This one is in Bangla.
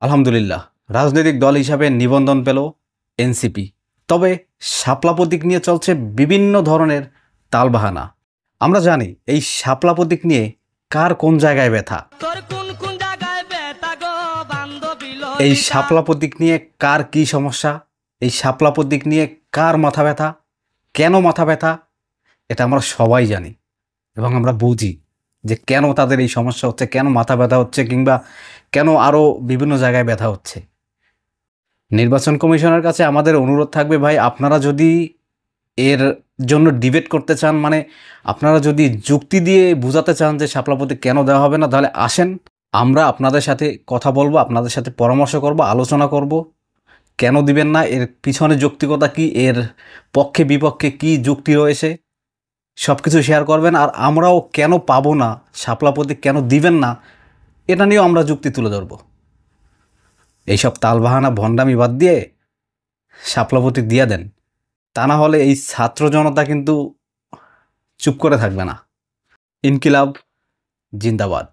আলহামদুলিল্লাহ, রাজনৈতিক দল হিসাবে নিবন্ধন পেল এনসিপি। তবে শাপলা প্রতীক নিয়ে চলছে বিভিন্ন ধরনের তালবাহানা। আমরা জানি এই শাপলা প্রতীক নিয়ে কার কোন জায়গায় ব্যথা, এই শাপলা প্রতীক নিয়ে কার কী সমস্যা, এই শাপলা প্রতীক নিয়ে কার মাথা ব্যথা, কেন মাথা ব্যথা, এটা আমরা সবাই জানি এবং আমরা বুঝি যে কেন তাদের এই সমস্যা হচ্ছে, কেন মাথা ব্যথা হচ্ছে, কিংবা কেন আরও বিভিন্ন জায়গায় ব্যথা হচ্ছে। নির্বাচন কমিশনের কাছে আমাদের অনুরোধ থাকবে, ভাই আপনারা যদি এর জন্য ডিবেট করতে চান, মানে আপনারা যদি যুক্তি দিয়ে বোঝাতে চান যে শাপলা প্রতীক কেন দেওয়া হবে না, তাহলে আসেন, আমরা আপনাদের সাথে কথা বলবো, আপনাদের সাথে পরামর্শ করব, আলোচনা করব। কেন দিবেন না, এর পিছনে যৌক্তিকতা কী, এর পক্ষে বিপক্ষে কী যুক্তি রয়েছে, সব কিছু শেয়ার করবেন। আর আমরাও কেন পাবো না, শাপলা প্রতীক কেন দিবেন না, এটা নিয়েও আমরা যুক্তি তুলে ধরব। এইসব তালবাহানা ভণ্ডামি বাদ দিয়ে শাপলা প্রতীক দিয়ে দেন, তা না হলে এই ছাত্র জনতা কিন্তু চুপ করে থাকবে না। ইনকিলাব জিন্দাবাদ।